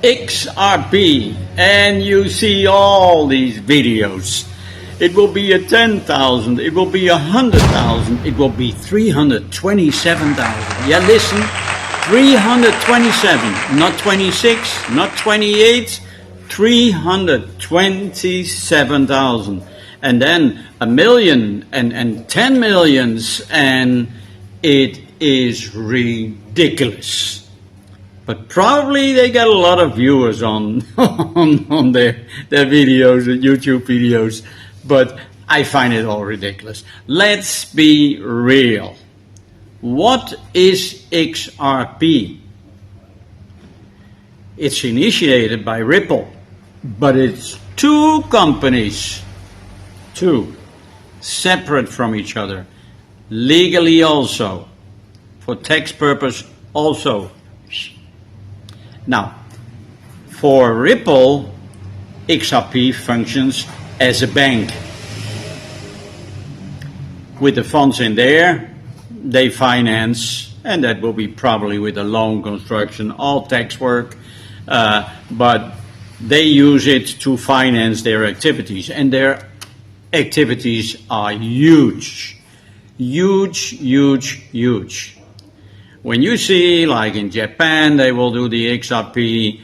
XRP, and you see all these videos. It will be a 10,000, it will be 100,000, it will be 327,000. Yeah, listen, 327, not 26, not 28, 327,000. And then a million and 10 millions, and it is ridiculous. But probably they get a lot of viewers on on their videos, YouTube videos. But I find it all ridiculous. Let's be real. What is XRP? It's initiated by Ripple, but it's two companies, two, separate from each other, legally also, for tax purpose also. Now, for Ripple, XRP functions as a bank. With the funds in there, they finance, and that will be probably with a loan, construction, all tax work, but they use it to finance their activities, and their activities are huge. Huge, huge, huge. When you see, like in Japan, they will do the XRP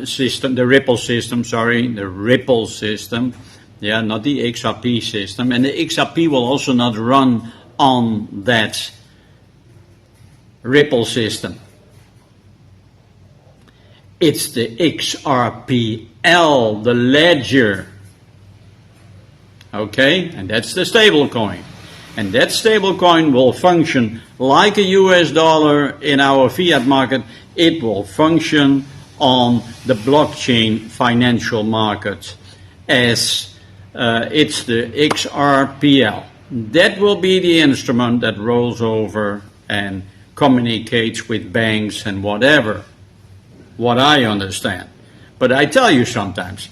system, the Ripple system, yeah, not the XRP system, and the XRP will also not run on that Ripple system. It's the XRPL, the ledger, okay, and that's the stable coin. And that stable coin will function like a US dollar in our fiat market. It will function on the blockchain financial market as it's the XRPL. That will be the instrument that rolls over and communicates with banks and whatever, what I understand. But I tell you sometimes,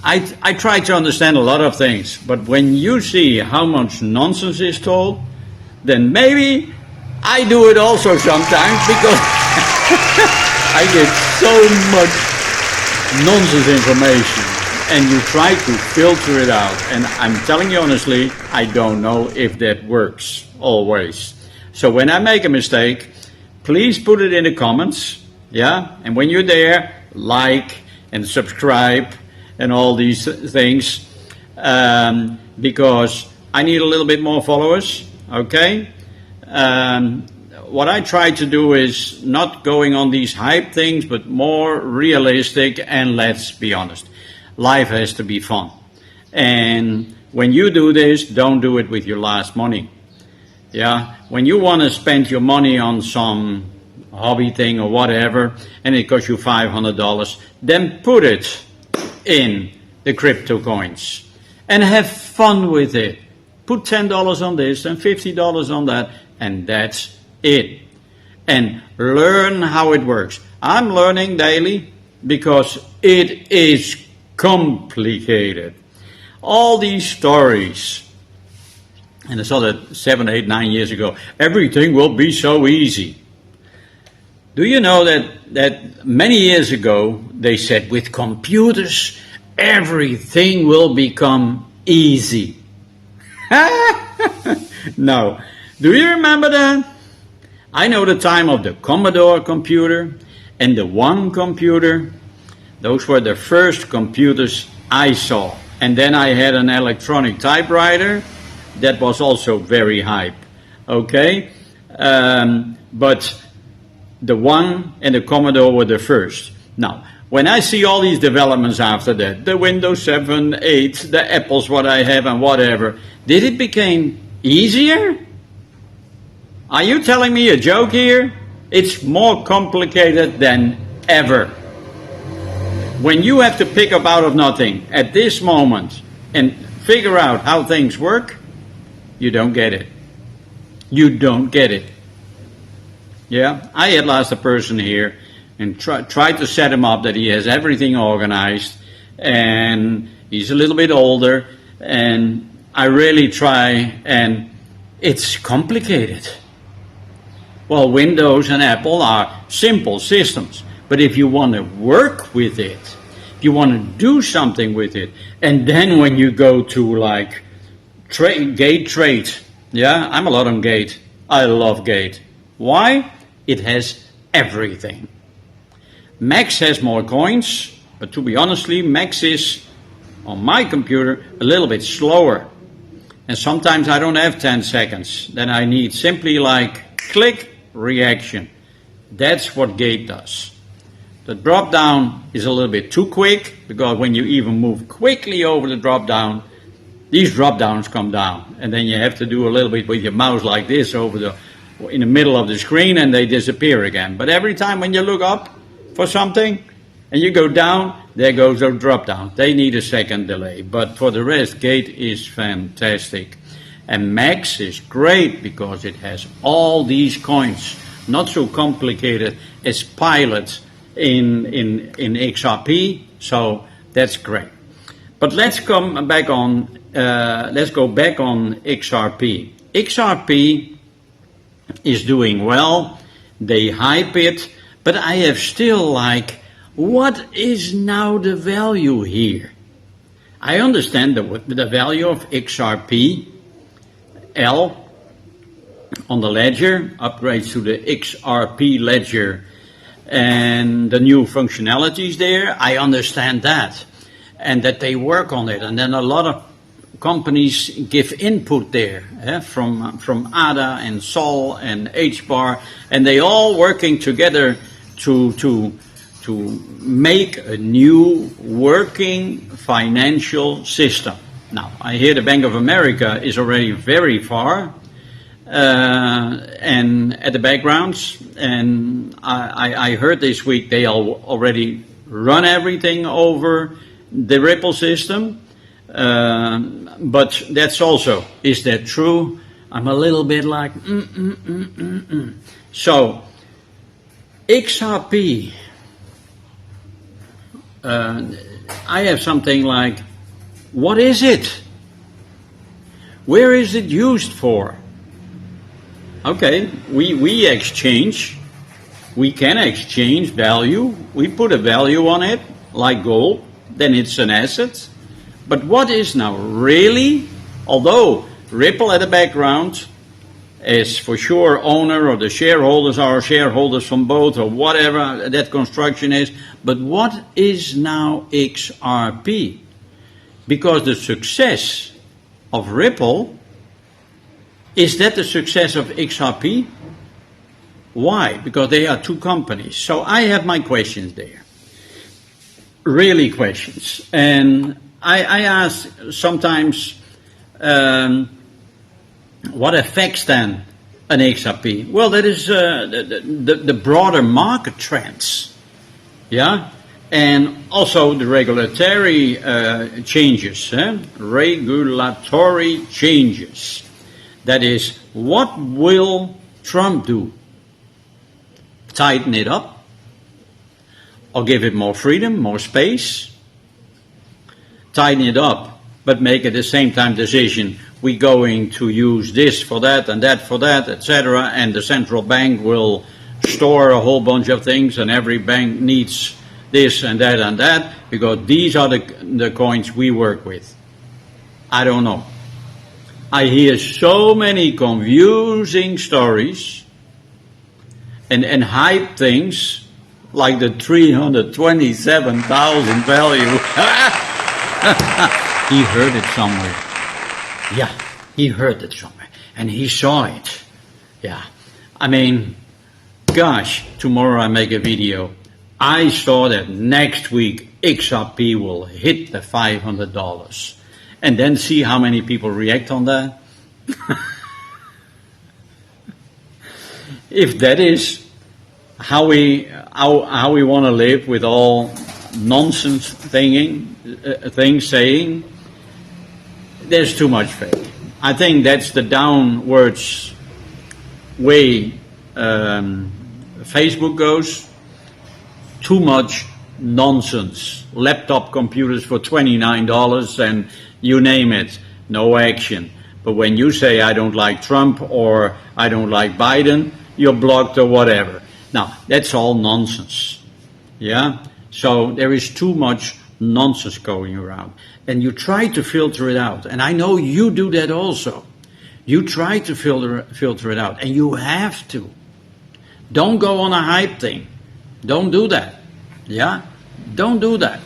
I try to understand a lot of things, but when you see how much nonsense is told, then maybe I do it also sometimes, because I get so much nonsense information, and you try to filter it out. And I'm telling you honestly, I don't know if that works always. So when I make a mistake, please put it in the comments, yeah? And when you're there, like and subscribe and all these things, because I need a little bit more followers, okay? What I try to do is not going on these hype things, but more realistic, and let's be honest, life has to be fun. And when you do this, don't do it with your last money, yeah? When you want to spend your money on some hobby thing or whatever, and it costs you $500, then put it in the crypto coins and have fun with it. Put $10 on this and $50 on that, and that's it. And learn how it works. I'm learning daily because it is complicated. All these stories, and I saw that 7, 8, 9 years ago, everything will be so easy. Do you know that many years ago they said with computers everything will become easy? No. Do you remember that? I know the time of the Commodore computer and the One computer. Those were the first computers I saw. And then I had an electronic typewriter that was also very hype. Okay? But the One and the Commodore were the first. Now, when I see all these developments after that, the Windows 7, 8, the Apples, what I have and whatever, did it become easier? Are you telling me a joke here? It's more complicated than ever. When you have to pick up out of nothing at this moment and figure out how things work, you don't get it. You don't get it. Yeah, I had last a person here and tried to set him up that he has everything organized, and he's a little bit older, and I really try, and it's complicated. Well, Windows and Apple are simple systems, But if you want to work with it, if you want to do something with it, and then when you go to like Gate Trade, yeah, I'm a lot on Gate. I love Gate. Why? It has everything. Mex has more coins, but to be honestly, Mex is, on my computer, a little bit slower. And sometimes I don't have 10 seconds. Then I need simply like click, reaction. That's what Gate does. The drop down is a little bit too quick, because when you even move quickly over the drop down, these drop downs come down. And then you have to do a little bit with your mouse like this in the middle of the screen, and they disappear again. But every time when you look up for something and you go down, there goes a drop down. They need a second delay. But for the rest, Gate is fantastic. And Mex is great because it has all these coins. Not so complicated as Pilot in XRP. So that's great. But let's go back on XRP. XRP is doing well. They hype it. But I have still like, what is now the value here? I understand the value of XRP, L, on the ledger, upgrades to the XRP ledger, and the new functionalities there. I understand that, and that they work on it. And then a lot of companies give input there, from ADA and Sol and HBAR, and they all working together to make a new working financial system. Now, I hear the Bank of America is already very far, and at the backgrounds, and I heard this week they already run everything over the Ripple system, but that's also, is that true? I'm a little bit like, So, XRP, I have something like, what is it? Where is it used for? Okay, we exchange. We can exchange value. We put a value on it, like gold. Then it's an asset. But what is now really, although Ripple at the background is for sure owner, or the shareholders are shareholders from both, or whatever that construction is, but what is now XRP? Because the success of Ripple, is that the success of XRP? Why? Because they are two companies. So I have my questions there. Really questions. And I ask sometimes, what affects then an XRP? Well, that is the broader market trends. Yeah? And also the regulatory changes. Regulatory changes. That is, what will Trump do? Tighten it up? Or give it more freedom, more space? Tighten it up, but make at the same time decision, we're going to use this for that and that for that, etc. And the central bank will store a whole bunch of things, and every bank needs this and that, because these are the coins we work with. I don't know. I hear so many confusing stories and hype things, like the 327,000 value. He heard it somewhere. Yeah, he heard it somewhere. And he saw it. Yeah. I mean, gosh, tomorrow I make a video. I saw that next week XRP will hit the $500. And then see how many people react on that. If that is how we want to live, with all nonsense things saying, there's too much fake. I think that's the downwards way Facebook goes. Too much nonsense. Laptop computers for $29 and you name it, no action. But when you say I don't like Trump or I don't like Biden, you're blocked or whatever. Now, that's all nonsense. Yeah, so there is too much nonsense going around, and you try to filter it out. And I know you do that also. You try to filter it out, and you have to. Don't go on a hype thing. Don't do that. Yeah, don't do that.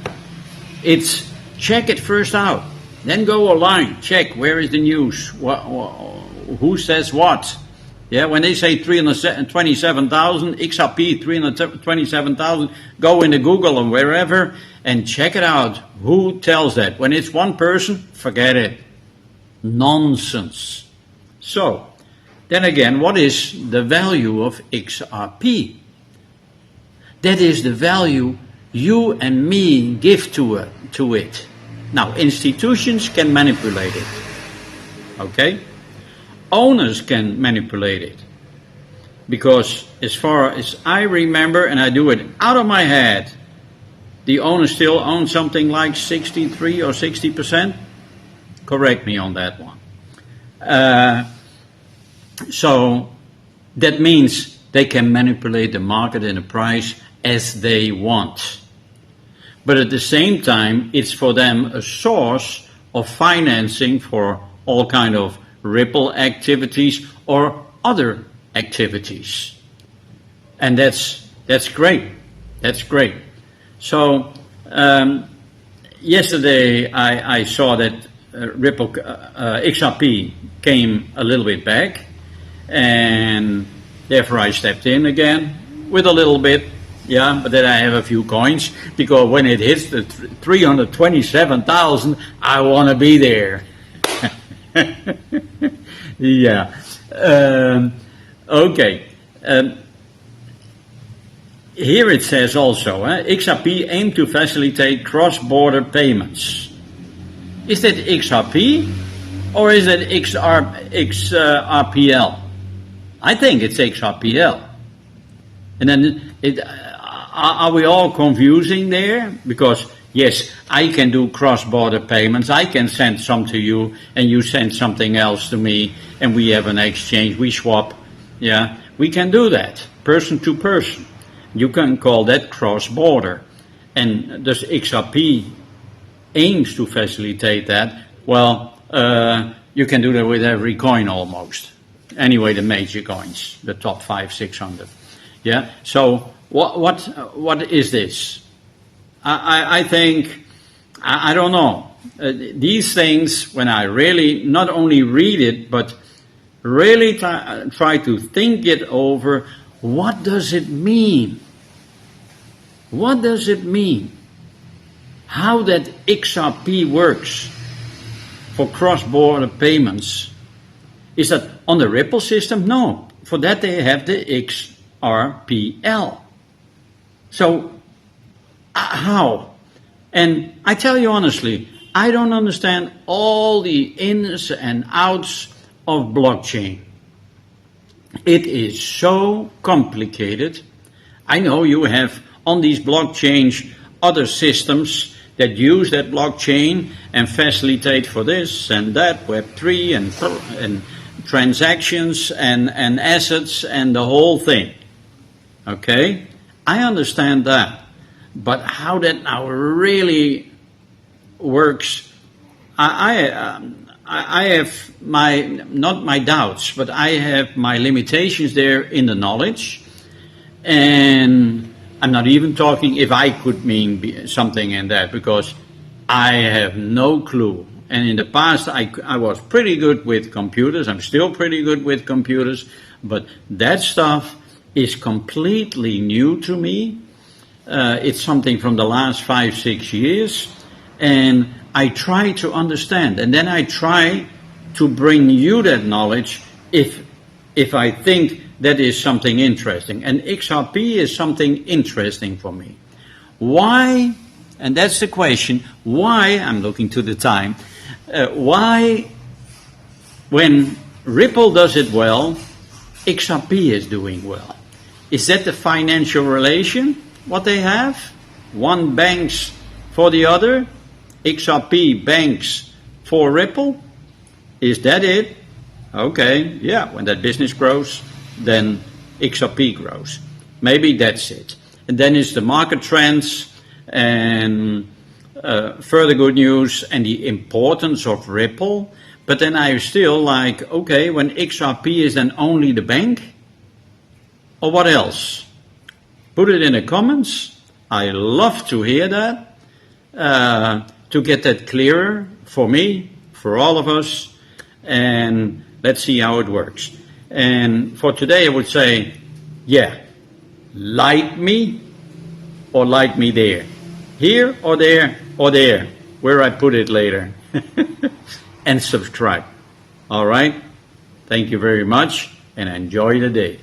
It's check it first out, then go online. Check where is the news. Who says what? Yeah, when they say 327,000, XRP 327,000, go into Google or wherever and check it out. Who tells that? When it's one person, forget it. Nonsense. So, then again, what is the value of XRP? That is the value you and me give to it. Now, institutions can manipulate it. Okay? Owners can manipulate it. Because as far as I remember, and I do it out of my head, the owner still owns something like 63 or 60%. Correct me on that one. So that means they can manipulate the market and the price as they want. But at the same time, it's for them a source of financing for all kind of Ripple activities or other activities. And that's great. That's great. So yesterday I saw that Ripple XRP came a little bit back, and therefore I stepped in again with a little bit. Yeah, but then I have a few coins, because when it hits the 327,000, I want to be there. Yeah. Okay. Here it says also, XRP aim to facilitate cross-border payments. Is that XRP or is it XRPL? I think it's XRPL. And then are we all confusing there? Because yes, I can do cross-border payments. I can send some to you, and you send something else to me, and we have an exchange. We swap. Yeah, we can do that, person to person. You can call that cross-border. And does XRP aims to facilitate that? Well, you can do that with every coin almost. Anyway, the major coins, the top 500, 600. Yeah. So what is this? I think, I don't know. These things, when I really not only read it, but really try to think it over, what does it mean? What does it mean? How that XRP works for cross-border payments? Is that on the Ripple system? No. For that they have the XRPL. So, how? And I tell you honestly, I don't understand all the ins and outs of blockchain. It is so complicated. I know you have on these blockchains other systems that use that blockchain and facilitate for this and that, Web3 and transactions and assets and the whole thing. Okay? I understand that. But how that now really works, I have not my doubts, but I have my limitations there in the knowledge. And I'm not even talking if I could mean something in that, because I have no clue. And in the past, I was pretty good with computers. I'm still pretty good with computers. But that stuff is completely new to me. It's something from the last 5-6 years. And I try to understand. And then I try to bring you that knowledge if I think that is something interesting. And XRP is something interesting for me. Why, and that's the question, why, I'm looking to the time, why, when Ripple does it well, XRP is doing well? Is that the financial relation, what they have? One banks for the other, XRP banks for Ripple? Is that it? Okay, yeah, when that business grows, then XRP grows. Maybe that's it. and then it's the market trends and further good news and the importance of Ripple. But then I still like, okay, when XRP is then only the bank, or what else? Put it in the comments. I love to hear that, to get that clearer for me, for all of us, and let's see how it works. And for today, I would say, yeah, like me or like me there. Here or there or there, where I put it later. And subscribe. All right? Thank you very much and enjoy the day.